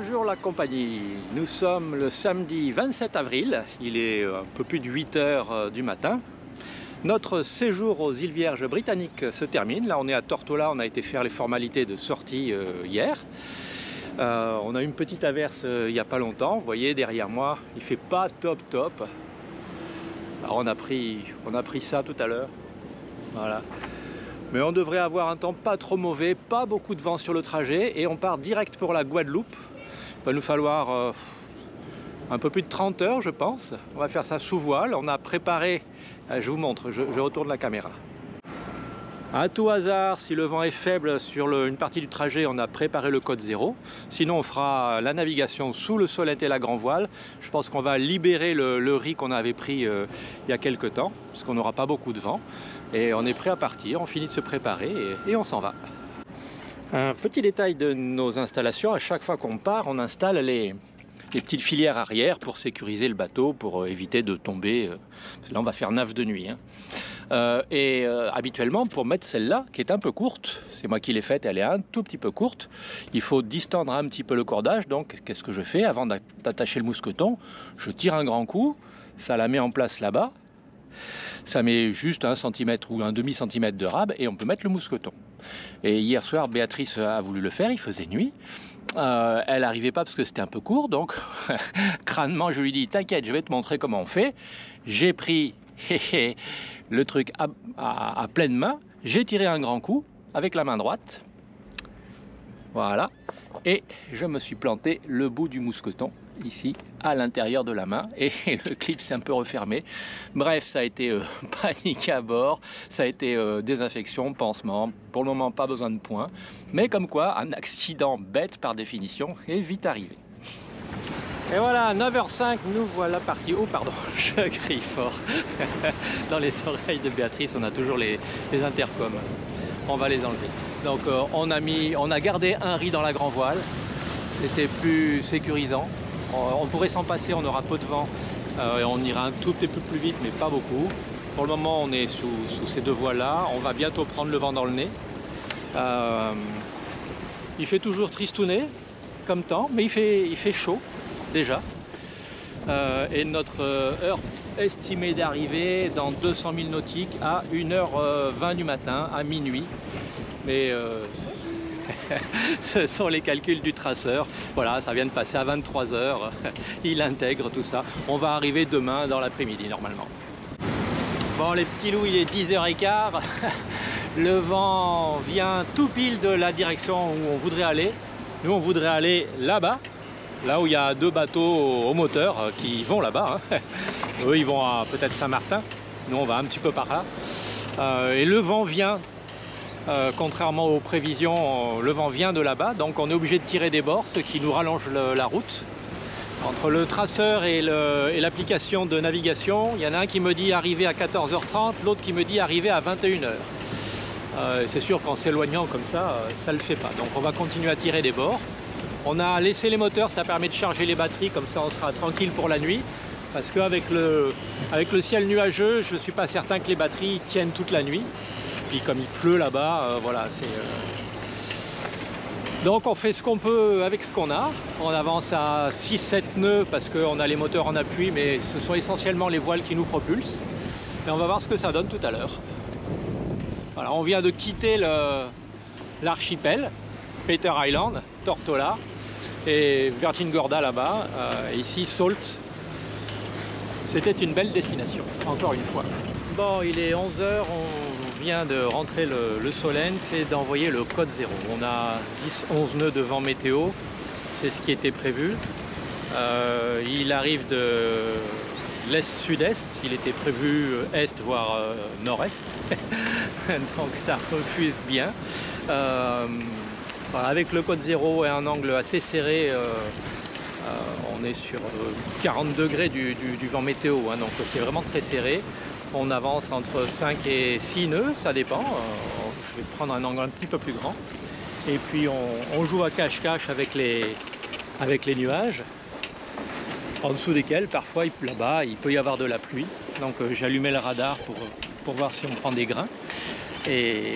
Bonjour la compagnie, nous sommes le samedi 27 avril, il est un peu plus de 8 heures du matin. Notre séjour aux îles Vierges britanniques se termine, là on est à Tortola, on a été faire les formalités de sortie hier. On a eu une petite averse il n'y a pas longtemps, vous voyez derrière moi, il fait pas top. Alors on a pris ça tout à l'heure, voilà. Mais on devrait avoir un temps pas trop mauvais, pas beaucoup de vent sur le trajet et on part direct pour la Guadeloupe. Il va nous falloir un peu plus de 30 heures je pense. On va faire ça sous voile, on a préparé, je vous montre, je retourne la caméra. À tout hasard, si le vent est faible sur une partie du trajet, on a préparé le code 0. Sinon, on fera la navigation sous le Solent et la grand voile. Je pense qu'on va libérer le riz qu'on avait pris il y a quelques temps, parce qu'on n'aura pas beaucoup de vent. Et on est prêt à partir, on finit de se préparer et on s'en va. Un petit détail de nos installations, à chaque fois qu'on part, on installe les petites filières arrière pour sécuriser le bateau, pour éviter de tomber. Là, on va faire nave de nuit. Habituellement, pour mettre celle-là, qui est un peu courte, c'est moi qui l'ai faite, elle est un tout petit peu courte, il faut distendre un petit peu le cordage. Donc, qu'est-ce que je fais? Avant d'attacher le mousqueton, je tire un grand coup, ça la met en place là-bas. Ça met juste 1 cm ou un demi-centimètre de rab et on peut mettre le mousqueton. Et hier soir, Béatrice a voulu le faire, il faisait nuit. Elle n'arrivait pas parce que c'était un peu court, donc crânement, je lui dis t'inquiète, je vais te montrer comment on fait. J'ai pris le truc à pleine main, j'ai tiré un grand coup avec la main droite. Voilà. Et je me suis planté le bout du mousqueton ici à l'intérieur de la main et le clip s'est un peu refermé. Bref, ça a été panique à bord, ça a été désinfection, pansement, pour le moment pas besoin de points, mais comme quoi un accident bête par définition est vite arrivé. Et voilà, 9h05, nous voilà partis. Oh pardon, je crie fort. Dans les oreilles de Béatrice, on a toujours les intercoms. On va les enlever. Donc on a gardé un riz dans la grand voile. C'était plus sécurisant. On pourrait s'en passer, on aura peu de vent. Et on ira un tout petit peu plus vite, mais pas beaucoup. Pour le moment, on est sous ces deux voiles-là. On va bientôt prendre le vent dans le nez. Il fait toujours tristounet comme temps, mais il fait chaud déjà. Et notre heure estimée d'arrivée dans 200 000 nautiques à 1h20 du matin, à minuit. Mais ce sont les calculs du traceur. Voilà, ça vient de passer à 23 h. Il intègre tout ça. On va arriver demain dans l'après-midi normalement. Bon les petits loups, il est 10h15. Le vent vient tout pile de la direction où on voudrait aller. Nous on voudrait aller là-bas. Là où il y a 2 bateaux au moteur qui vont là-bas. Eux ils vont à peut-être Saint-Martin. Nous on va un petit peu par là. Et le vent vient. Contrairement aux prévisions, le vent vient de là-bas, donc on est obligé de tirer des bords, ce qui nous rallonge la route. Entre le traceur et l'application de navigation, il y en a un qui me dit arriver à 14h30, l'autre qui me dit arriver à 21h. C'est sûr qu'en s'éloignant comme ça, ça ne le fait pas. Donc on va continuer à tirer des bords. On a laissé les moteurs, ça permet de charger les batteries, comme ça on sera tranquille pour la nuit. Parce qu'avec le ciel nuageux, je ne suis pas certain que les batteries tiennent toute la nuit. Puis comme il pleut là-bas, voilà, c'est... Donc on fait ce qu'on peut avec ce qu'on a. On avance à 6-7 nœuds parce qu'on a les moteurs en appui, mais ce sont essentiellement les voiles qui nous propulsent. Et on va voir ce que ça donne tout à l'heure. Voilà, on vient de quitter l'archipel, Peter Island, Tortola et Virgin Gorda là-bas. Ici, Salt. C'était une belle destination, encore une fois. Bon, il est 11 h, on vient de rentrer le Solent et d'envoyer le code 0. On a 10-11 nœuds de vent météo, c'est ce qui était prévu. Il arrive de l'est-sud-est, il était prévu est voire nord-est, donc ça refuse bien. Avec le code 0 et un angle assez serré, on est sur 40 degrés du vent météo, hein, donc c'est vraiment très serré. On avance entre 5 et 6 nœuds, ça dépend. Je vais prendre un angle un petit peu plus grand. Et puis on joue à cache-cache avec les nuages, en dessous desquels parfois là-bas il peut y avoir de la pluie. Donc j'allumais le radar pour voir si on prend des grains. Et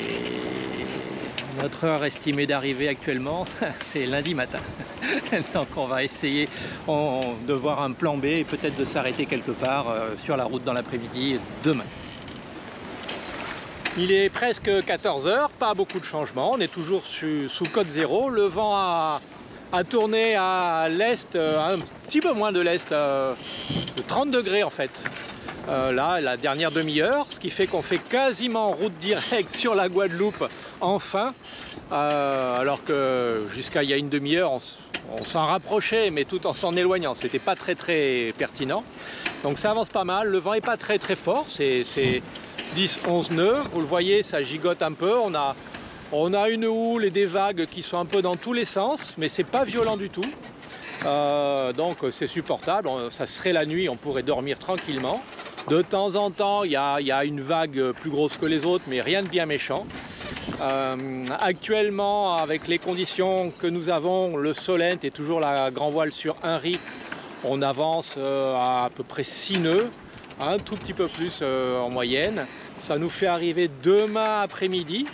Notre heure estimée d'arrivée actuellement, c'est lundi matin. Donc on va essayer de voir un plan B et peut-être de s'arrêter quelque part sur la route dans l'après-midi demain. Il est presque 14 h, pas beaucoup de changements, on est toujours sous côte zéro. Le vent a tourné à l'est, un petit peu moins de l'est, de 30 degrés en fait. Là, la dernière demi-heure, ce qui fait qu'on fait quasiment route directe sur la Guadeloupe enfin, alors que jusqu'à il y a une demi-heure, on s'en rapprochait, mais tout en s'en éloignant. C'était pas très pertinent. Donc ça avance pas mal. Le vent est pas très fort. C'est 10-11 nœuds. Vous le voyez, ça gigote un peu. On a une houle et des vagues qui sont un peu dans tous les sens, mais c'est pas violent du tout. Donc c'est supportable. Ça serait la nuit, on pourrait dormir tranquillement. De temps en temps, il y a une vague plus grosse que les autres, mais rien de bien méchant. Actuellement, avec les conditions que nous avons, le Solent est toujours la grand voile sur un riz. On avance à peu près 6 nœuds, un tout petit peu plus en moyenne. Ça nous fait arriver demain après-midi,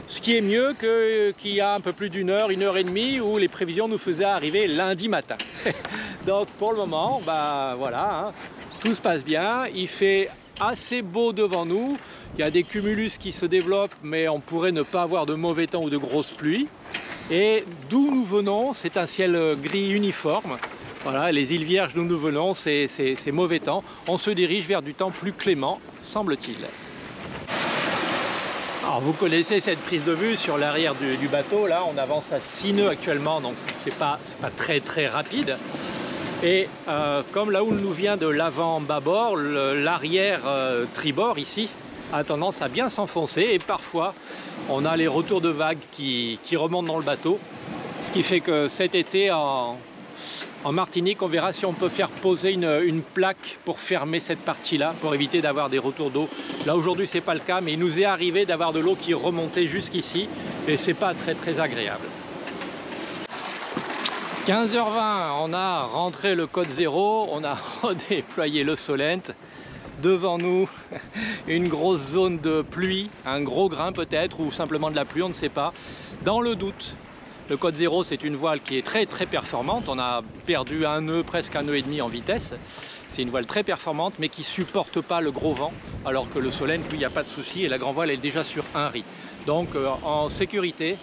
ce qui est mieux qu'il y a un peu plus d'une heure, 1 heure et demie, où les prévisions nous faisaient arriver lundi matin. Donc pour le moment, bah voilà, hein, tout se passe bien. Il fait assez beau devant nous. Il y a des cumulus qui se développent, mais on pourrait ne pas avoir de mauvais temps ou de grosses pluies. Et d'où nous venons, c'est un ciel gris uniforme. Voilà, les îles Vierges d'où nous venons, c'est mauvais temps. On se dirige vers du temps plus clément, semble-t-il. Alors vous connaissez cette prise de vue sur l'arrière du bateau. Là, on avance à 6 nœuds actuellement, donc c'est pas très rapide. Et comme la houle nous vient de l'avant bâbord, l'arrière tribord ici a tendance à bien s'enfoncer et parfois on a les retours de vagues qui remontent dans le bateau. Ce qui fait que cet été en Martinique, on verra si on peut faire poser une plaque pour fermer cette partie-là, pour éviter d'avoir des retours d'eau. Là aujourd'hui c'est pas le cas, mais il nous est arrivé d'avoir de l'eau qui remontait jusqu'ici et c'est pas très agréable. 15 h 20, on a rentré le côte zéro, on a redéployé le Solent. Devant nous, une grosse zone de pluie, un gros grain peut-être, ou simplement de la pluie, on ne sait pas. Dans le doute, le côte zéro, c'est une voile qui est très performante. On a perdu un nœud, presque un nœud et demi en vitesse. C'est une voile très performante, mais qui ne supporte pas le gros vent, alors que le Solent, lui, il n'y a pas de souci, et la grand voile est déjà sur un riz. Donc en sécurité,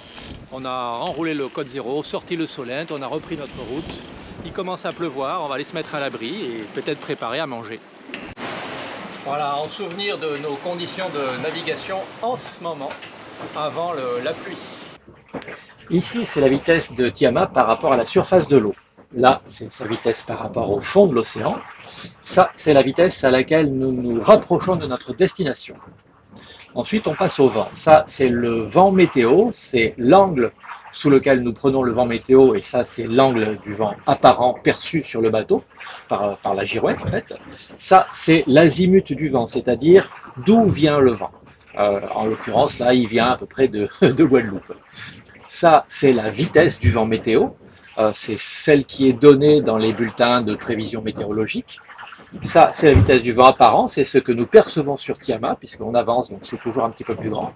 on a enroulé le côte zéro, sorti le Solent, on a repris notre route. Il commence à pleuvoir, on va aller se mettre à l'abri et peut-être préparer à manger. Voilà, en souvenir de nos conditions de navigation en ce moment, avant la pluie. Ici, c'est la vitesse de Tiama par rapport à la surface de l'eau. Là, c'est sa vitesse par rapport au fond de l'océan. Ça, c'est la vitesse à laquelle nous nous rapprochons de notre destination. Ensuite, on passe au vent. Ça, c'est le vent météo, c'est l'angle sous lequel nous prenons le vent météo, et ça, c'est l'angle du vent apparent perçu sur le bateau, par la girouette en fait. Ça, c'est l'azimut du vent, c'est-à-dire d'où vient le vent. En l'occurrence, là, il vient à peu près de Guadeloupe. Ça, c'est la vitesse du vent météo, c'est celle qui est donnée dans les bulletins de prévision météorologique. Ça, c'est la vitesse du vent apparent, c'est ce que nous percevons sur Tiama, puisqu'on avance, donc c'est toujours un petit peu plus grand.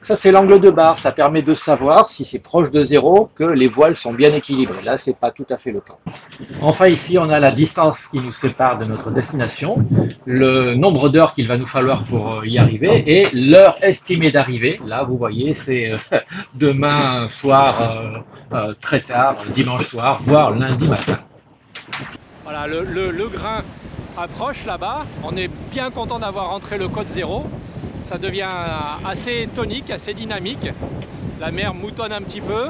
Ça, c'est l'angle de barre, ça permet de savoir, si c'est proche de zéro, que les voiles sont bien équilibrées. Là, c'est pas tout à fait le cas. Enfin, ici, on a la distance qui nous sépare de notre destination, le nombre d'heures qu'il va nous falloir pour y arriver, et l'heure estimée d'arrivée. Là, vous voyez, c'est demain soir, très tard, dimanche soir, voire lundi matin. Voilà, le grain approche là-bas. On est bien content d'avoir rentré le côte zéro. Ça devient assez tonique, assez dynamique. La mer moutonne un petit peu.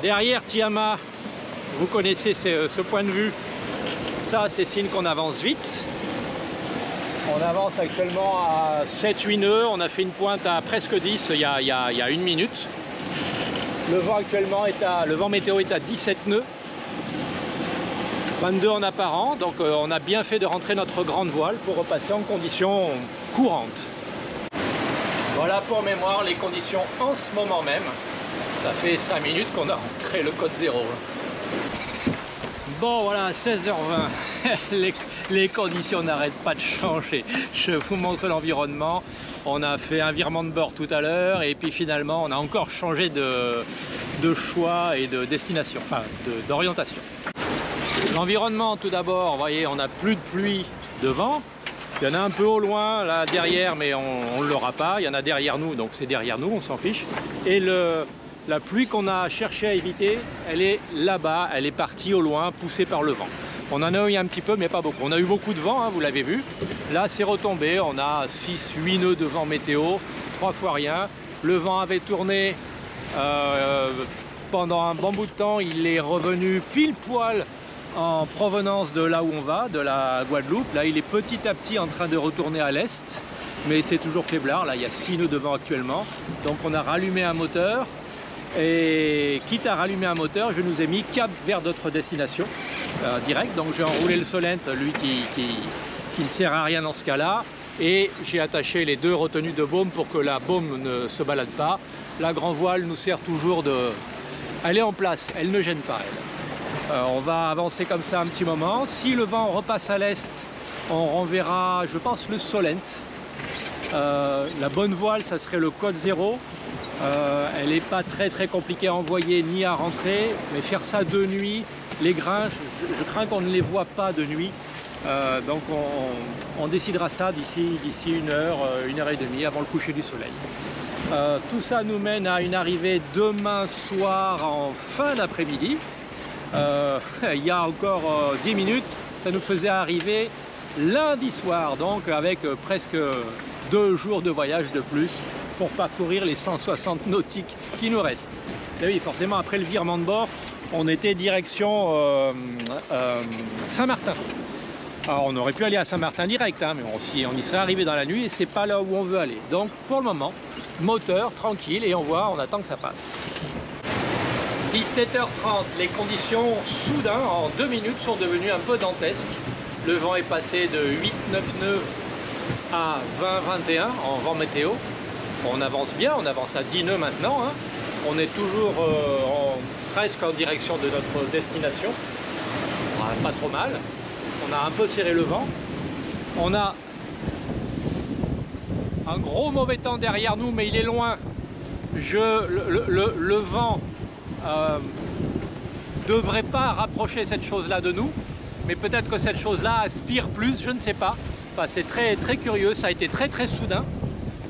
Derrière Tiama, vous connaissez ce point de vue. Ça, c'est signe qu'on avance vite. On avance actuellement à 7-8 nœuds. On a fait une pointe à presque 10 il y a 1 minute. Le vent actuellement le vent météo est à 17 nœuds. 22 en apparent, donc on a bien fait de rentrer notre grande voile pour repasser en conditions courantes. Voilà pour mémoire les conditions en ce moment même. Ça fait 5 minutes qu'on a rentré le côte zéro. Bon voilà, 16 h 20, les conditions n'arrêtent pas de changer. Je vous montre l'environnement. On a fait un virement de bord tout à l'heure et puis finalement on a encore changé de choix et de destination, enfin d'orientation. L'environnement tout d'abord, vous voyez, on n'a plus de pluie devant. Il y en a un peu au loin là derrière, mais on ne l'aura pas. Il y en a derrière nous, donc c'est derrière nous, on s'en fiche. Et la pluie qu'on a cherché à éviter, elle est là-bas, elle est partie au loin, poussée par le vent. On en a eu un petit peu, mais pas beaucoup. On a eu beaucoup de vent, hein, vous l'avez vu. Là, c'est retombé. On a 6-8 nœuds de vent météo, 3 fois rien. Le vent avait tourné pendant un bon bout de temps. Il est revenu pile poil en provenance de là où on va, de la Guadeloupe. Là, il est petit à petit en train de retourner à l'est, mais c'est toujours faiblard. Là, il y a 6 nœuds de vent actuellement. Donc, on a rallumé un moteur. Et quitte à rallumer un moteur, je nous ai mis cap vers d'autres destinations direct. Donc j'ai enroulé le Solent, lui qui ne sert à rien dans ce cas-là. Et j'ai attaché les 2 retenues de baume pour que la baume ne se balade pas. La grand voile nous sert toujours de... Elle est en place, elle ne gêne pas elle. On va avancer comme ça un petit moment. Si le vent repasse à l'est, on renverra, je pense, le Solent. La bonne voile, ça serait le code 0. Elle n'est pas très compliquée à envoyer ni à rentrer, mais faire ça de nuit, les grains, je crains qu'on ne les voit pas de nuit. Donc on décidera ça d'ici 1 heure, 1 heure et demie avant le coucher du soleil. Tout ça nous mène à une arrivée demain soir en fin d'après-midi. Il y a encore 10 minutes, ça nous faisait arriver lundi soir, donc avec presque 2 jours de voyage de plus pour parcourir les 160 nautiques qui nous restent. Et oui, forcément, après le virement de bord, on était direction Saint-Martin. Alors, on aurait pu aller à Saint-Martin direct, hein, mais on y serait arrivé dans la nuit et c'est pas là où on veut aller. Donc, pour le moment, moteur, tranquille, et on attend que ça passe. 17h30, les conditions, soudain, en 2 minutes, sont devenues un peu dantesques. Le vent est passé de 8-9 nœuds à 20-21 en vent météo. On avance bien, on avance à 10 nœuds maintenant, hein. On est toujours presque en direction de notre destination. Pas trop mal. On a un peu serré le vent. On a un gros mauvais temps derrière nous, mais il est loin. Le vent devrait pas rapprocher cette chose-là de nous, mais peut-être que cette chose-là aspire plus, je ne sais pas. Enfin, c'est très curieux, ça a été très soudain.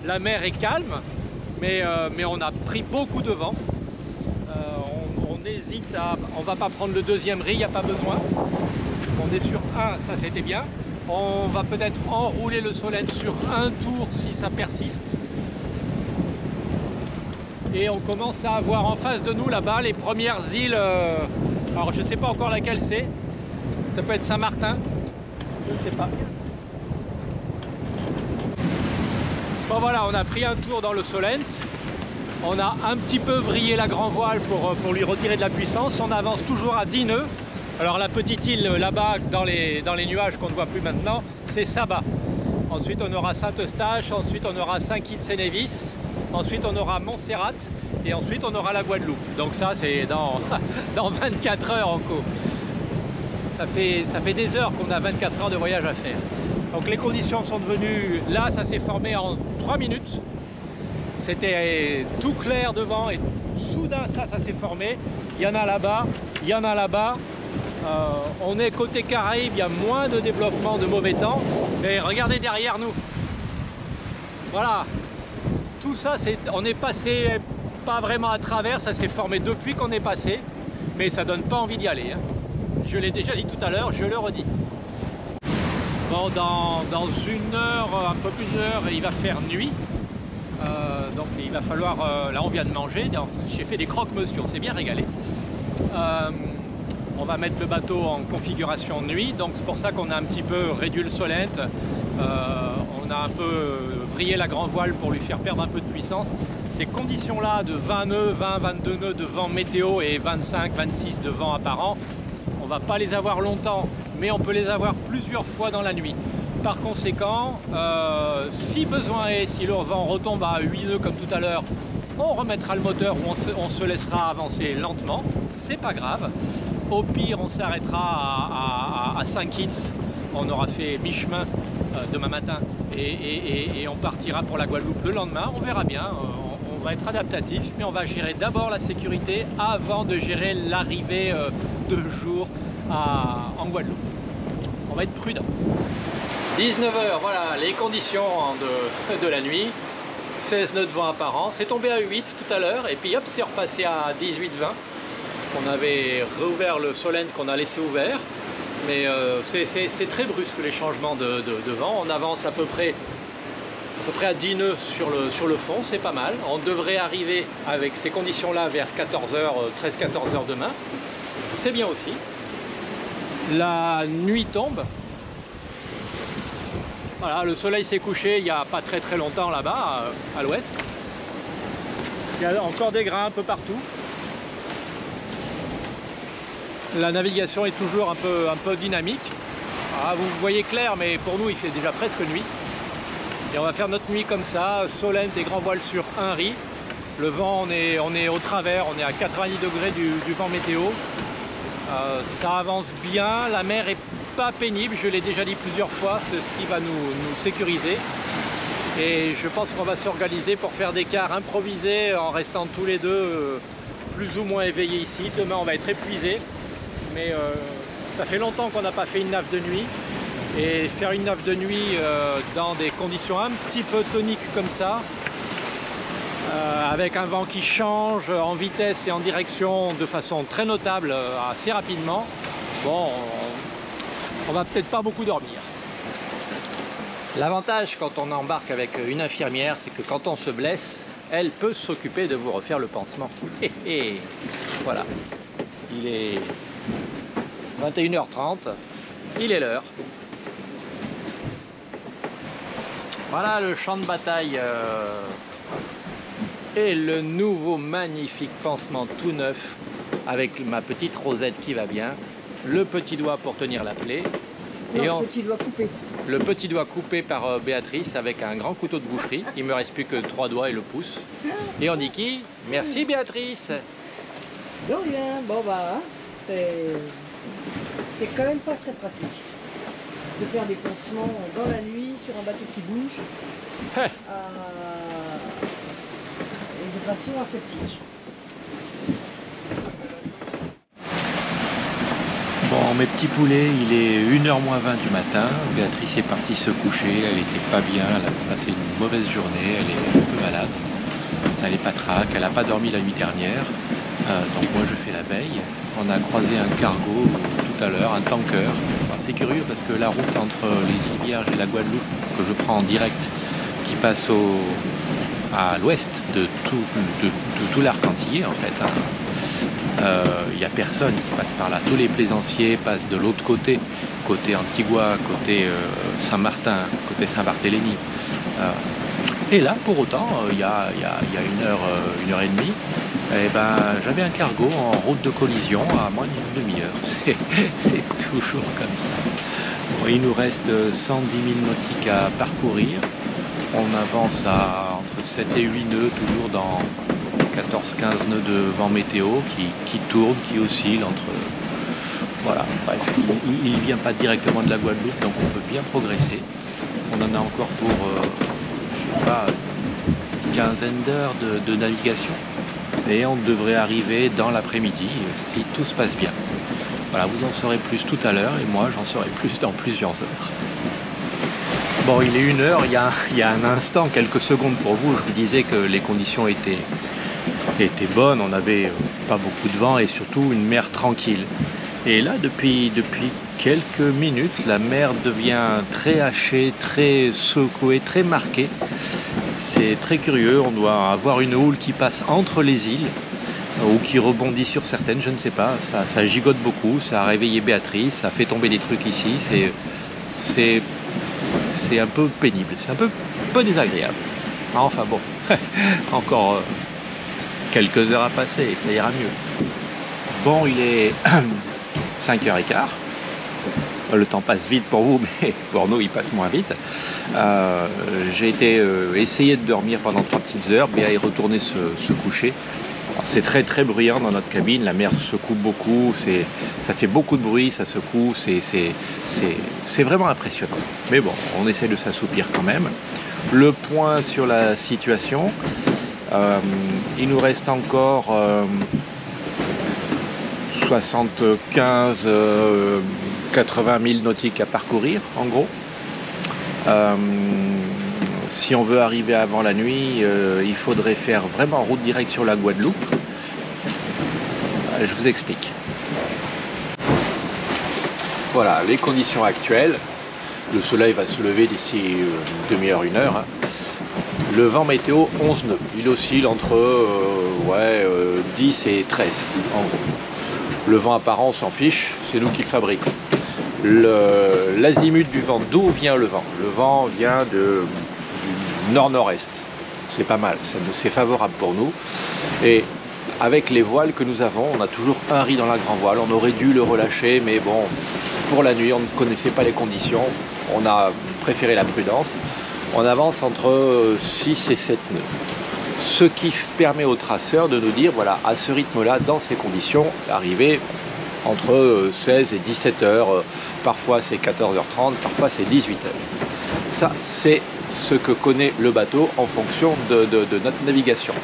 La mer est calme, mais on a pris beaucoup de vent. On hésite à... On va pas prendre le deuxième riz, il n'y a pas besoin. On est sur 1, ça c'était bien. On va peut-être enrouler le Solent sur un tour si ça persiste. Et on commence à avoir en face de nous là-bas les premières îles. Alors je ne sais pas encore laquelle c'est. Ça peut être Saint-Martin, je ne sais pas. Bon voilà, on a pris un tour dans le Solent. On a un petit peu vrillé la grand voile pour lui retirer de la puissance. On avance toujours à 10 nœuds. Alors la petite île là-bas dans les nuages qu'on ne voit plus maintenant, c'est Saba. Ensuite on aura Saint-Eustache, ensuite on aura Saint-Kitts-et-Nevis, ensuite on aura Montserrat et ensuite on aura la Guadeloupe. Donc ça c'est dans 24 heures en cours. Ça fait des heures qu'on a 24 heures de voyage à faire. Donc les conditions sont devenues, là ça s'est formé en 3 minutes. C'était tout clair devant et soudain ça s'est formé. Il y en a là-bas, il y en a là-bas. On est côté Caraïbes, il y a moins de développement de mauvais temps. Mais regardez derrière nous. Voilà. Tout ça, on est passé pas vraiment à travers, ça s'est formé depuis qu'on est passé. Mais ça donne pas envie d'y aller, hein. Je l'ai déjà dit tout à l'heure, je le redis. Bon, dans 1 heure, un peu plus d'1 heure, il va faire nuit. Donc il va falloir, là on vient de manger, j'ai fait des croque-monsieur, on s'est bien régalé. On va mettre le bateau en configuration nuit, donc c'est pour ça qu'on a un petit peu réduit le Solent. On a un peu vrillé la grand voile pour lui faire perdre un peu de puissance. Ces conditions-là de 20 nœuds, 20-22 nœuds de vent météo et 25-26 de vent apparent, on va pas les avoir longtemps, mais on peut les avoir plusieurs fois dans la nuit. Par conséquent, si besoin est, si le vent retombe à 8 nœuds comme tout à l'heure, on remettra le moteur ou on se laissera avancer lentement, c'est pas grave. Au pire, on s'arrêtera à Saint-Kitts, on aura fait mi-chemin demain matin et on partira pour la Guadeloupe le lendemain. On verra bien, on va être adaptatif, mais on va gérer d'abord la sécurité avant de gérer l'arrivée de jour en Guadeloupe. On va être prudent. 19 h, voilà les conditions de la nuit. 16 nœuds de vent apparent, c'est tombé à 8 tout à l'heure et puis hop, c'est repassé à 18-20. On avait réouvert le solène qu'on a laissé ouvert, mais c'est très brusque les changements de vent. On avance à peu près à 10 nœuds sur le fond, c'est pas mal. On devrait arriver avec ces conditions là vers 14 h, 13-14 h demain, c'est bien aussi. La nuit tombe. Voilà, le soleil s'est couché il n'y a pas très longtemps là-bas, à l'ouest. Il y a encore des grains un peu partout. La navigation est toujours un peu dynamique. Alors, vous voyez clair, mais pour nous il fait déjà presque nuit. Et on va faire notre nuit comme ça, solène et grand voile sur un riz. Le vent, on est au travers, on est à 90 degrés du vent météo. Ça avance bien, la mer est pas pénible, je l'ai déjà dit plusieurs fois, c'est ce qui va nous sécuriser. Et je pense qu'on va s'organiser pour faire des quarts improvisés en restant tous les deux plus ou moins éveillés ici. Demain on va être épuisés, mais ça fait longtemps qu'on n'a pas fait une nave de nuit. Et faire une nave de nuit dans des conditions un petit peu toniques comme ça, avec un vent qui change en vitesse et en direction de façon très notable assez rapidement, bon, on va peut-être pas beaucoup dormir. L'avantage quand on embarque avec une infirmière, c'est que quand on se blesse, elle peut s'occuper de vous refaire le pansement. Voilà, il est 21 h 30, il est l'heure. Voilà le champ de bataille et le nouveau magnifique pansement tout neuf avec ma petite rosette qui va bien, le petit doigt pour tenir la plaie. Non, et le petit doigt coupé. Le petit doigt coupé par Béatrice avec un grand couteau de boucherie. Il me reste plus que 3 doigts et le pouce. Et on dit qui? Merci Béatrice. De rien. Bon bah, c'est quand même pas très pratique de faire des pansements dans la nuit sur un bateau qui bouge et de façon aseptique. Bon, mes petits poulets, il est 1 h moins 20 du matin. Béatrice est partie se coucher, elle était pas bien, elle a passé une mauvaise journée, elle est un peu malade. Elle est patraque, elle n'a pas dormi la nuit dernière. Donc moi je fais la veille. On a croisé un cargo tout à l'heure, un tanker. C'est curieux parce que la route entre les îles Vierges et la Guadeloupe que je prends en direct, qui passe à l'ouest de tout l'arc antillais en fait, il n'y a personne qui passe par là. Tous les plaisanciers passent de l'autre côté, côté Antigua, côté Saint-Martin, côté Saint-Barthélemy. Et là, pour autant, il y a 1 heure et demie, eh ben, j'avais un cargo en route de collision à moins d'une demi-heure. C'est toujours comme ça. Bon, il nous reste 110 000 nautiques à parcourir. On avance à entre 7 et 8 nœuds, toujours dans 14-15 nœuds de vent météo qui tourne, qui oscille entre... Voilà, bref, il ne vient pas directement de la Guadeloupe, donc on peut bien progresser. On en a encore pour, je sais pas, une quinzaine d'heures de navigation. Et on devrait arriver dans l'après-midi, si tout se passe bien. Voilà, vous en saurez plus tout à l'heure, et moi j'en saurai plus dans plusieurs heures. Bon, il est 1 heure, il y a un instant, quelques secondes pour vous, je vous disais que les conditions étaient bonnes, on n'avait pas beaucoup de vent et surtout une mer tranquille. Et là, depuis quelques minutes, la mer devient très hachée, très secouée, très marquée. C'est très curieux, on doit avoir une houle qui passe entre les îles ou qui rebondit sur certaines, je ne sais pas. Ça gigote beaucoup, ça a réveillé Béatrice, ça fait tomber des trucs ici. C'est un peu pénible, c'est un peu désagréable. Enfin bon, encore quelques heures à passer et ça ira mieux. Bon, il est 5h15. Le temps passe vite pour vous, mais pour nous, il passe moins vite. J'ai essayé de dormir pendant 3 petites heures. Béa est retournée se coucher. C'est très bruyant dans notre cabine, la mer secoue beaucoup, ça fait beaucoup de bruit, ça secoue, c'est vraiment impressionnant. Mais bon, on essaie de s'assoupir quand même. Le point sur la situation, il nous reste encore 75, 80 000 nautiques à parcourir en gros. Si on veut arriver avant la nuit, il faudrait faire vraiment route directe sur la Guadeloupe. Je vous explique. Voilà les conditions actuelles. Le soleil va se lever d'ici une demi-heure, une heure. Le vent météo 11 nœuds. Il oscille entre 10 et 13 en gros. Le vent apparent, on s'en fiche, c'est nous qui le fabriquons. L'azimut du vent, d'où vient le vent? Le vent vient du nord-nord-est. C'est pas mal, c'est favorable pour nous. Et avec les voiles que nous avons, on a toujours un riz dans la grand voile. On aurait dû le relâcher, mais bon, pour la nuit, on ne connaissait pas les conditions. On a préféré la prudence. On avance entre 6 et 7 nœuds. Ce qui permet aux traceurs de nous dire, voilà, à ce rythme-là, dans ces conditions, arriver entre 16 et 17 heures, parfois c'est 14h30, parfois c'est 18h. Ça, c'est ce que connaît le bateau en fonction de notre navigation.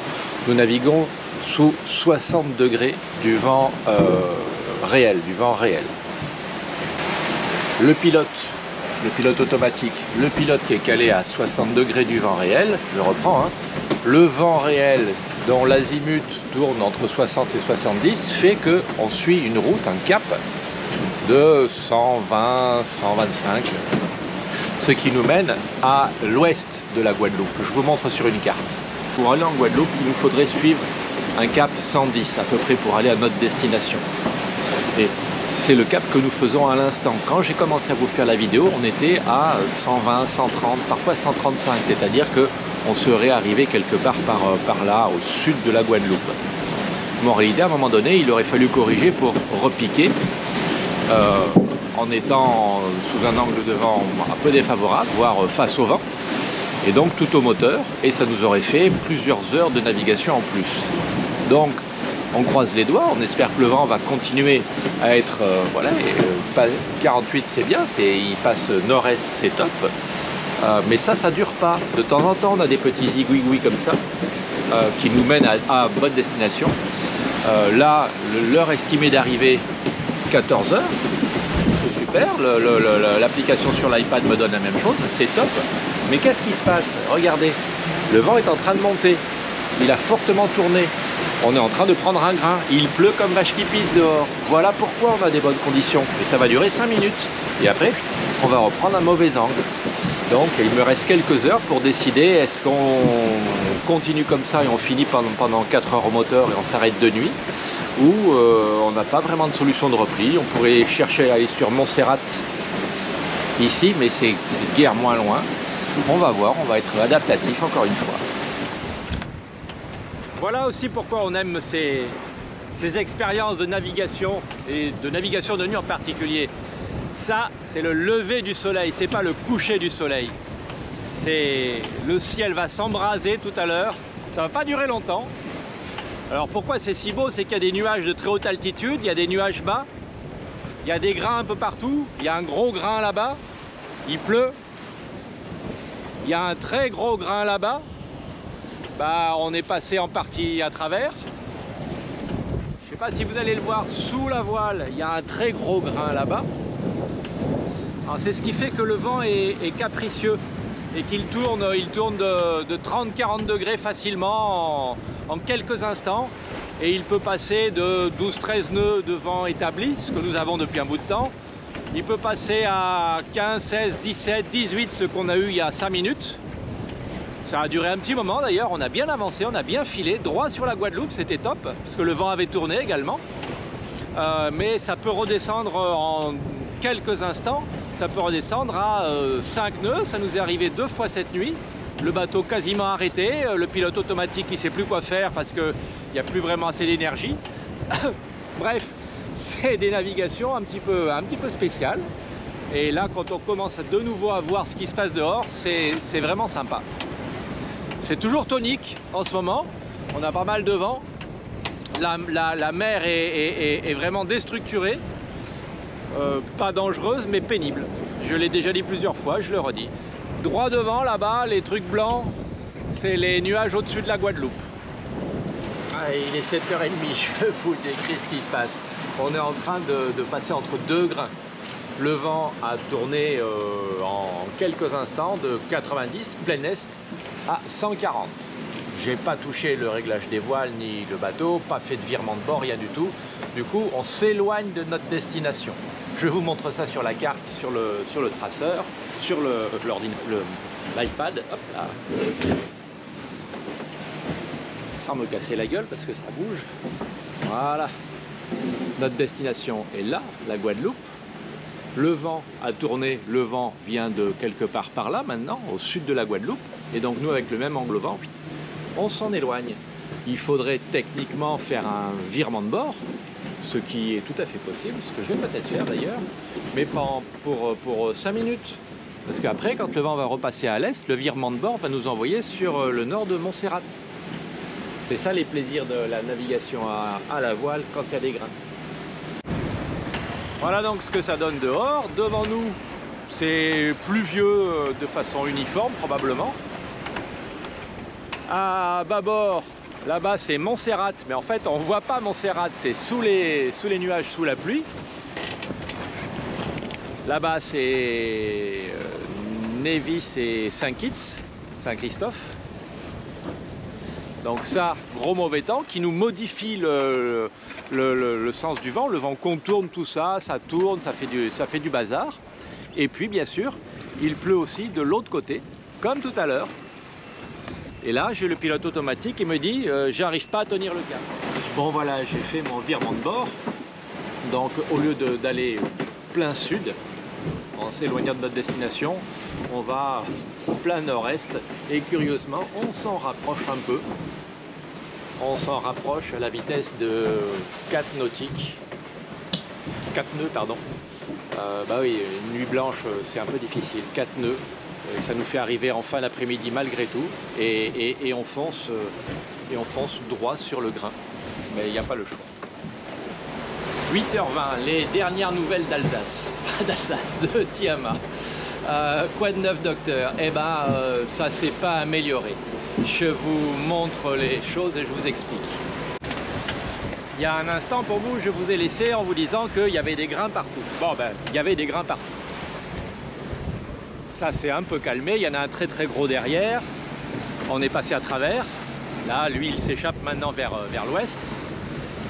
Nous naviguons sous 60 degrés du vent réel, Le pilote automatique, le pilote qui est calé à 60 degrés du vent réel, je reprends, hein, le vent réel dont l'azimut tourne entre 60 et 70 fait qu'on suit une route, un cap de 120, 125, ce qui nous mène à l'ouest de la Guadeloupe. Je vous montre sur une carte. Pour aller en Guadeloupe, il nous faudrait suivre un cap 110 à peu près pour aller à notre destination. Et c'est le cap que nous faisons à l'instant. Quand j'ai commencé à vous faire la vidéo, on était à 120, 130, parfois 135, c'est-à-dire qu'on serait arrivé quelque part par là, au sud de la Guadeloupe. Mais en réalité, à un moment donné, il aurait fallu corriger pour repiquer en étant sous un angle de vent un peu défavorable, voire face au vent, et donc tout au moteur, et ça nous aurait fait plusieurs heures de navigation en plus. Donc, on croise les doigts, on espère que le vent va continuer à être, 48 c'est bien, il passe nord-est, c'est top, mais ça dure pas. De temps en temps, on a des petits zigouigouis comme ça, qui nous mènent à bonne destination. Là, l'heure estimée d'arrivée, 14 heures, c'est super, l'application sur l'iPad me donne la même chose, c'est top, mais qu'est-ce qui se passe? Regardez, le vent est en train de monter, il a fortement tourné. On est en train de prendre un grain, il pleut comme vache qui pisse dehors. Voilà pourquoi on a des bonnes conditions. Et ça va durer 5 minutes. Et après, on va reprendre un mauvais angle. Donc il me reste quelques heures pour décider est-ce qu'on continue comme ça et on finit pendant 4 heures au moteur et on s'arrête de nuit, ou on n'a pas vraiment de solution de repli. On pourrait chercher à aller sur Montserrat ici, mais c'est guère moins loin. On va voir, on va être adaptatif encore une fois. Voilà aussi pourquoi on aime ces expériences de navigation, et de navigation de nuit en particulier. Ça, c'est le lever du soleil, c'est pas le coucher du soleil. Le ciel va s'embraser tout à l'heure, ça va pas durer longtemps. Alors pourquoi c'est si beau? C'est qu'il y a des nuages de très haute altitude, il y a des nuages bas, il y a des grains un peu partout, il y a un gros grain là-bas, il pleut, il y a un très gros grain là-bas. On est passé en partie à travers. Je ne sais pas si vous allez le voir sous la voile, il y a un très gros grain là-bas. C'est ce qui fait que le vent est capricieux et qu'il tourne, de 30-40 degrés facilement en quelques instants. Et il peut passer de 12-13 nœuds de vent établi, ce que nous avons depuis un bout de temps. Il peut passer à 15, 16, 17, 18, ce qu'on a eu il y a 5 minutes. Ça a duré un petit moment d'ailleurs, on a bien avancé, on a bien filé, droit sur la Guadeloupe, c'était top, parce que le vent avait tourné également. Mais ça peut redescendre en quelques instants, ça peut redescendre à 5 nœuds, ça nous est arrivé 2 fois cette nuit. Le bateau quasiment arrêté, le pilote automatique qui ne sait plus quoi faire parce qu'il n'y a plus vraiment assez d'énergie. Bref, c'est des navigations un petit peu spéciales. Et là, quand on commence de nouveau à voir ce qui se passe dehors, c'est vraiment sympa. C'est toujours tonique en ce moment, on a pas mal de vent, la mer est vraiment déstructurée, pas dangereuse mais pénible. Je l'ai déjà dit plusieurs fois, je le redis. Droit devant là-bas, les trucs blancs, c'est les nuages au-dessus de la Guadeloupe. Ah, il est 7h30, je vous décris ce qui se passe. On est en train de passer entre deux grains. Le vent a tourné en quelques instants de 90 plein est à 140. J'ai pas touché le réglage des voiles ni le bateau, pas fait de virement de bord, rien du tout. Du coup, on s'éloigne de notre destination. Je vous montre ça sur la carte, sur le traceur, sur l'iPad. Hop là. Sans me casser la gueule parce que ça bouge. Voilà. Notre destination est là, la Guadeloupe. Le vent a tourné, le vent vient de quelque part par là maintenant, au sud de la Guadeloupe. Et donc nous, avec le même angle vent, on s'en éloigne. Il faudrait techniquement faire un virement de bord, ce qui est tout à fait possible, ce que je vais peut-être faire d'ailleurs, mais pas pour 5 minutes. Parce qu'après, quand le vent va repasser à l'est, le virement de bord va nous envoyer sur le nord de Montserrat. C'est ça les plaisirs de la navigation à la voile quand il y a des grains. Voilà donc ce que ça donne dehors. Devant nous, c'est pluvieux de façon uniforme probablement. À bâbord, là-bas c'est Montserrat, mais en fait on ne voit pas Montserrat, c'est sous les nuages, sous la pluie. Là-bas c'est Nevis et Saint-Kitts, Saint-Christophe. Donc ça, gros mauvais temps qui nous modifie le sens du vent. Le vent contourne tout ça, ça tourne, ça fait du bazar. Et puis bien sûr, il pleut aussi de l'autre côté, comme tout à l'heure. Et là, j'ai le pilote automatique qui me dit j'arrive pas à tenir le cap. Bon voilà, j'ai fait mon virement de bord. Donc au lieu d'aller plein sud, en s'éloignant de notre destination, on va plein nord-est et curieusement on s'en rapproche un peu. On s'en rapproche à la vitesse de 4 nautiques. 4 nœuds, pardon. Bah oui, une nuit blanche c'est un peu difficile. 4 nœuds, ça nous fait arriver en fin d'après-midi malgré tout et on fonce droit sur le grain. Mais il n'y a pas le choix. 8h20, les dernières nouvelles d'Alsace, de Tiamat. Quoi de neuf, docteur? Eh ben, ça s'est pas amélioré. Je vous montre les choses et je vous explique. Il y a un instant pour vous, je vous ai laissé en vous disant qu'il y avait des grains partout. Bon ben, il y avait des grains partout. Ça s'est un peu calmé, il y en a un très très gros derrière. On est passé à travers. Là, lui, il s'échappe maintenant vers l'ouest.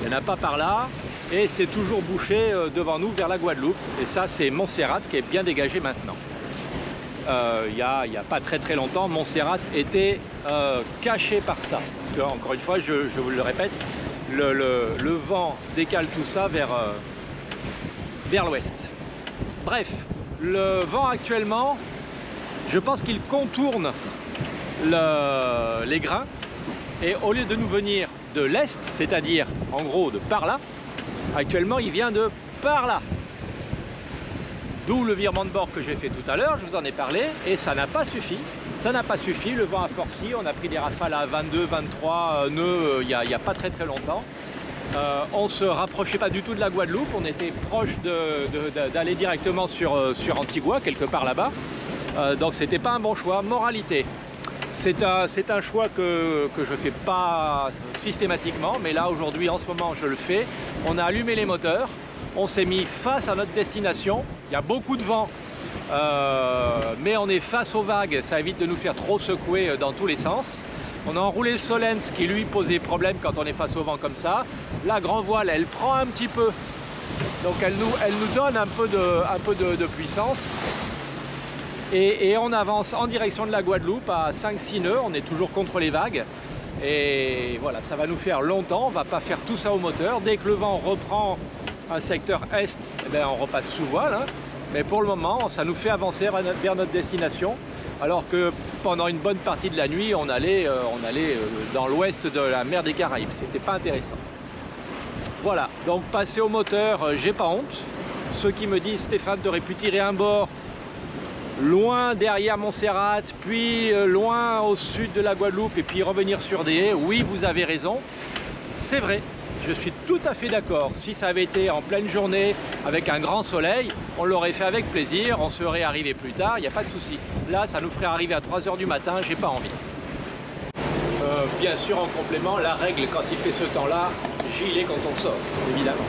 Il n'y en a pas par là. Et c'est toujours bouché devant nous vers la Guadeloupe. Et ça, c'est Montserrat qui est bien dégagé maintenant. Il y a pas très très longtemps, Montserrat était caché par ça. Parce que, encore une fois, je vous le répète, le vent décale tout ça vers l'ouest. Bref, le vent actuellement, je pense qu'il contourne les grains. Et au lieu de nous venir de l'est, c'est-à-dire en gros de par là, actuellement il vient de par là. D'où le virement de bord que j'ai fait tout à l'heure, je vous en ai parlé, et ça n'a pas suffi. Ça n'a pas suffi, le vent a forci, on a pris des rafales à 22, 23 nœuds il n'y a pas très très longtemps. On ne se rapprochait pas du tout de la Guadeloupe, on était proche d'aller directement sur Antigua, quelque part là-bas. Donc c'était pas un bon choix. Moralité, c'est un choix que je ne fais pas systématiquement, mais là aujourd'hui en ce moment je le fais. On a allumé les moteurs, on s'est mis face à notre destination, il y a beaucoup de vent, mais on est face aux vagues, ça évite de nous faire trop secouer dans tous les sens. On a enroulé le Solent qui lui posait problème quand on est face au vent comme ça. La grand voile elle prend un petit peu, donc elle nous donne un peu de puissance. Et on avance en direction de la Guadeloupe à 5-6 nœuds, on est toujours contre les vagues. Et voilà, ça va nous faire longtemps, on ne va pas faire tout ça au moteur. Dès que le vent reprend un secteur est, eh bien, on repasse sous voile. Hein. Mais pour le moment, ça nous fait avancer vers notre destination. Alors que pendant une bonne partie de la nuit, on allait dans l'ouest de la mer des Caraïbes. C'était pas intéressant. Voilà, donc passer au moteur, j'ai pas honte. Ceux qui me disent Stéphane, tu aurais pu tirer un bord loin derrière Montserrat, puis loin au sud de la Guadeloupe et puis revenir sur des haies, oui, vous avez raison. c'est vrai, je suis tout à fait d'accord. Si ça avait été en pleine journée, avec un grand soleil, on l'aurait fait avec plaisir, on serait arrivé plus tard, il n'y a pas de souci. Là, ça nous ferait arriver à 3 h du matin, j'ai pas envie. Bien sûr, en complément, la règle quand il fait ce temps-là, gilet quand on sort, évidemment.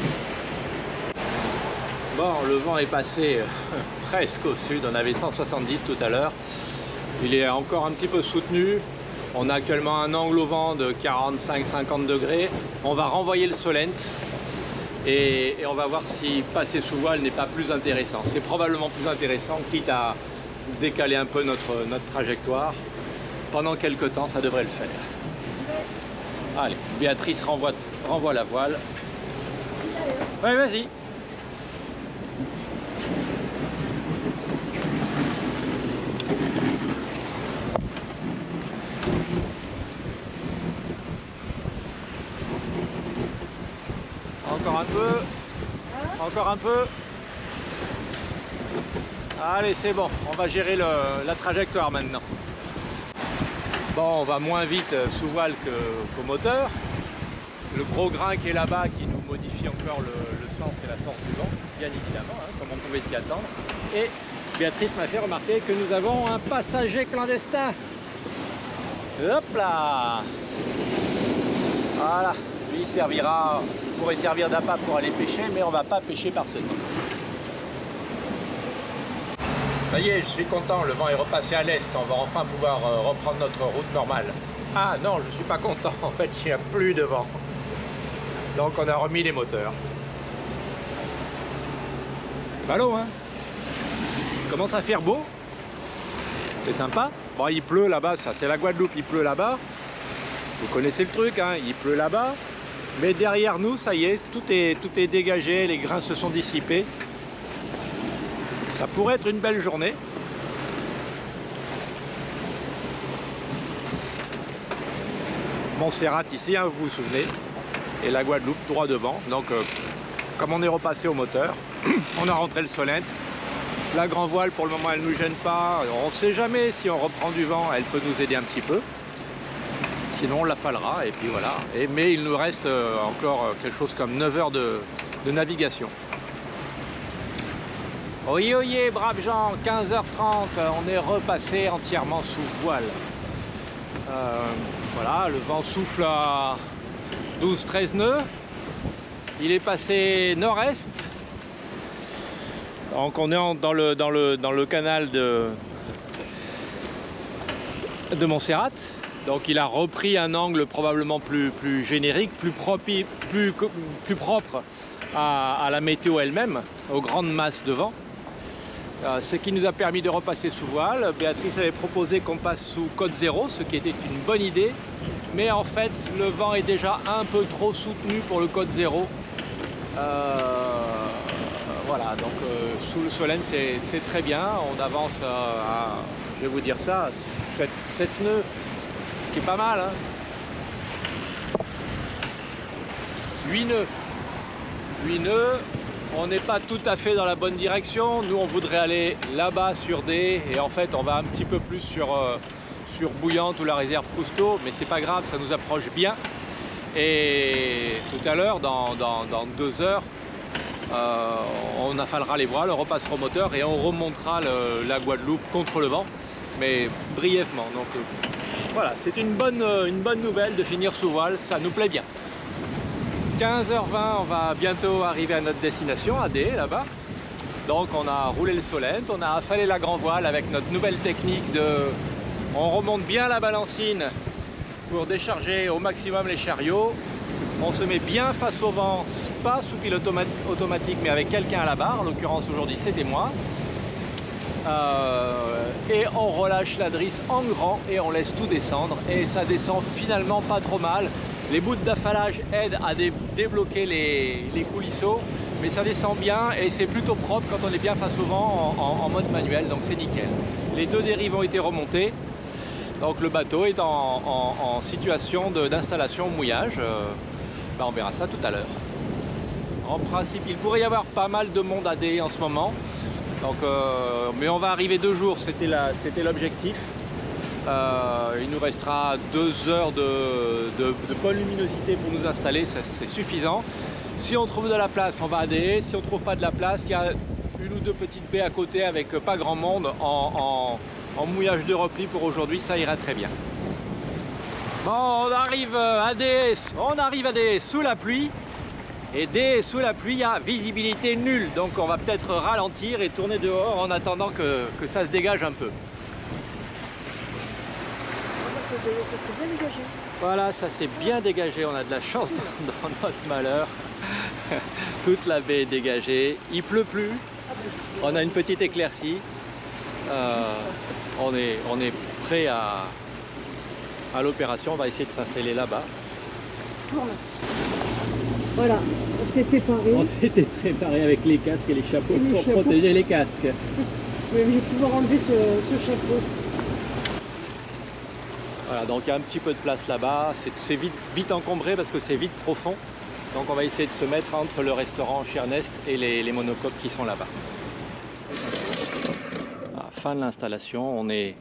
Bon, le vent est passé presque au sud, on avait 170 tout à l'heure. Il est encore un petit peu soutenu. On a actuellement un angle au vent de 45-50 degrés. On va renvoyer le Solent et on va voir si passer sous voile n'est pas plus intéressant. C'est probablement plus intéressant, quitte à décaler un peu notre trajectoire. Pendant quelques temps, ça devrait le faire. Allez, Béatrice renvoie la voile. Ouais, vas-y. Encore un peu. Encore un peu. Allez, c'est bon. On va gérer la trajectoire maintenant. Bon, on va moins vite sous voile qu'au moteur. Le gros grain qui est là-bas qui nous modifie encore le sens et la force du vent, bien évidemment, hein, comme on pouvait s'y attendre. Et Béatrice m'a fait remarquer que nous avons un passager clandestin. Hop là! Voilà, lui il servira, pourrait servir d'appât pour aller pêcher, mais on va pas pêcher par ce temps. Ça y est, je suis content, le vent est repassé à l'est, on va enfin pouvoir reprendre notre route normale. Ah non, je suis pas content, en fait il n'y a plus de vent. Donc on a remis les moteurs. Ballot, hein? Il commence à faire beau. C'est sympa. Bon, il pleut là-bas, ça c'est la Guadeloupe, il pleut là-bas. Vous connaissez le truc, hein? Il pleut là-bas. Mais derrière nous, ça y est, tout est dégagé, les grains se sont dissipés. Ça pourrait être une belle journée. Montserrat ici, hein, vous vous souvenez. Et la Guadeloupe droit devant. Donc comme on est repassé au moteur, on a rentré le Solent. La grand voile pour le moment elle ne nous gêne pas. On ne sait jamais, si on reprend du vent, elle peut nous aider un petit peu. Sinon on la falera et puis voilà. Mais il nous reste encore quelque chose comme 9 heures de navigation. Oyez, oyez, braves gens, 15h30, on est repassé entièrement sous voile. Voilà, le vent souffle à 12-13 nœuds. Il est passé nord-est. Donc on est dans le canal de Montserrat. Donc il a repris un angle probablement plus générique, plus propre à la météo elle-même, aux grandes masses de vent. Ce qui nous a permis de repasser sous voile. Béatrice avait proposé qu'on passe sous côte 0, ce qui était une bonne idée. Mais en fait, le vent est déjà un peu trop soutenu pour le côte 0. Voilà, donc sous le Solent, c'est très bien. On avance à, je vais vous dire ça, 7 nœuds, ce qui est pas mal. Hein. 8 nœuds. 8 nœuds. On n'est pas tout à fait dans la bonne direction. Nous, on voudrait aller là-bas sur D. Et en fait, on va un petit peu plus sur Bouillante ou la réserve Cousteau. Mais c'est pas grave, ça nous approche bien. Et tout à l'heure, dans 2 heures, on affalera les voiles, on repassera au moteur et on remontera la Guadeloupe contre le vent. Mais brièvement. Donc voilà, c'est une bonne nouvelle de finir sous voile. Ça nous plaît bien. 15h20, on va bientôt arriver à notre destination, à D, là-bas. Donc on a roulé le Solent, on a affalé la grand voile avec notre nouvelle technique de... On remonte bien la balancine pour décharger au maximum les chariots. On se met bien face au vent, pas sous pilote automatique, mais avec quelqu'un à la barre. En l'occurrence aujourd'hui c'était moi. Et on relâche la drisse en grand et on laisse tout descendre. Et ça descend finalement pas trop mal. Les bouts d'affalage aident à débloquer les coulisseaux, mais ça descend bien et c'est plutôt propre quand on est bien face au vent en mode manuel, donc c'est nickel. Les 2 dérives ont été remontées, donc le bateau est en situation d'installation mouillage. On verra ça tout à l'heure. En principe, il pourrait y avoir pas mal de monde à D en ce moment, donc, mais on va arriver 2 jours, c'était l'objectif. Il nous restera 2 heures de bonne luminosité pour nous installer, c'est suffisant. Si on trouve de la place, on va à Des. Si on trouve pas de la place, il y a 1 ou 2 petites baies à côté avec pas grand monde en mouillage de repli pour aujourd'hui, ça ira très bien. Bon, on arrive à Des sous la pluie. Et Des sous la pluie, il y a visibilité nulle. Donc on va peut-être ralentir et tourner dehors en attendant que ça se dégage un peu. Ça s'est bien dégagé. Voilà, ça s'est bien dégagé. On a de la chance dans notre malheur. Toute la baie est dégagée. Il pleut plus. On a une petite éclaircie. On est prêt à l'opération. On va essayer de s'installer là-bas. Voilà, on s'est préparé. On s'était préparé avec les casques et les chapeaux pour protéger les casques. Mais je vais pouvoir enlever ce chapeau. Voilà, donc il y a un petit peu de place là-bas. C'est vite encombré parce que c'est vite profond. Donc on va essayer de se mettre entre le restaurant Sheernest et les monocoques qui sont là-bas. Fin de l'installation, on est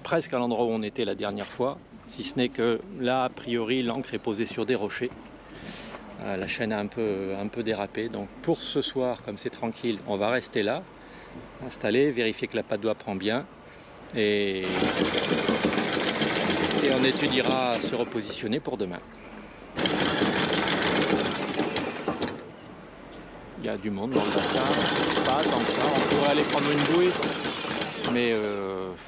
presque à l'endroit où on était la dernière fois, si ce n'est que là, a priori, l'ancre est posée sur des rochers. La chaîne a un peu dérapé, donc pour ce soir, comme c'est tranquille, on va rester là, installer, vérifier que la patte d'oie prend bien, et on étudiera à se repositionner pour demain. Il y a du monde dans le bassin, pas tant que ça, on pourrait aller prendre une bouée, mais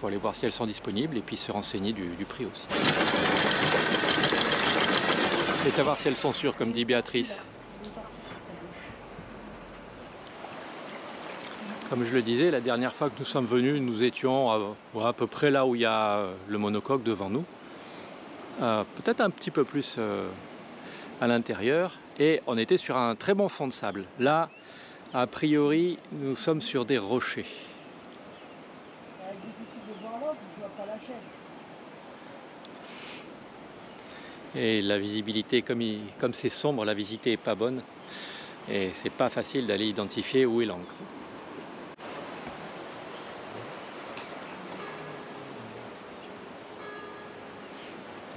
faut aller voir si elles sont disponibles et puis se renseigner du prix aussi. Et savoir si elles sont sûres, comme dit Béatrice. Comme je le disais, la dernière fois que nous sommes venus, nous étions à peu près là où il y a le monocoque devant nous. Peut-être un petit peu plus à l'intérieur. Et on était sur un très bon fond de sable. Là, a priori, nous sommes sur des rochers. C'est difficile de voir l'autre, je vois pas la chaîne. Et la visibilité, comme c'est sombre, la visibilité est pas bonne. Et c'est pas facile d'aller identifier où est l'ancre.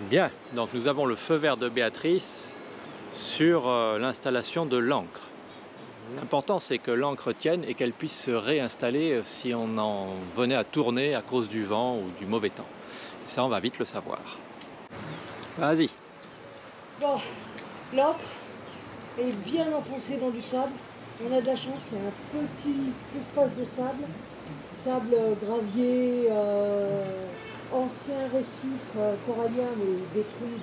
Bien, donc nous avons le feu vert de Béatrice sur l'installation de l'ancre. L'important c'est que l'ancre tienne et qu'elle puisse se réinstaller si on en venait à tourner à cause du vent ou du mauvais temps. Et ça on va vite le savoir. Vas-y. Bon, l'ancre est bien enfoncée dans du sable. On a de la chance, il y a un petit espace de sable gravier, ancien récif corallien mais détruit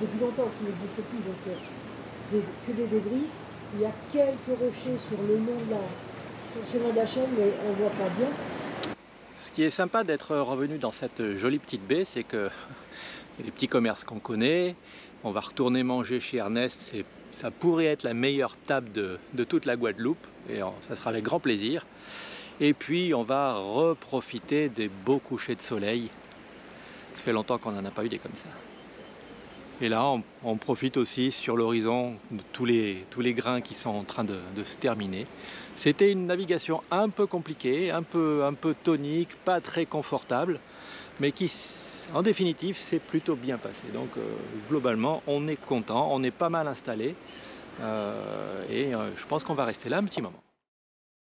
depuis longtemps, qui n'existe plus, donc que des débris. Il y a quelques rochers sur le chemin de la chaîne, mais on ne voit pas bien. Ce qui est sympa d'être revenu dans cette jolie petite baie, c'est que les petits commerces qu'on connaît, on va retourner manger chez Ernest, ça pourrait être la meilleure table de toute la Guadeloupe, et ça sera avec grand plaisir. Et puis on va reprofiter des beaux couchers de soleil. Ça fait longtemps qu'on n'en a pas eu des comme ça. Et là on profite aussi sur l'horizon de tous les grains qui sont en train de se terminer. C'était une navigation un peu compliquée, un peu tonique, pas très confortable, mais qui en définitive s'est plutôt bien passé. Donc globalement on est content, on est pas mal installé, et je pense qu'on va rester là un petit moment.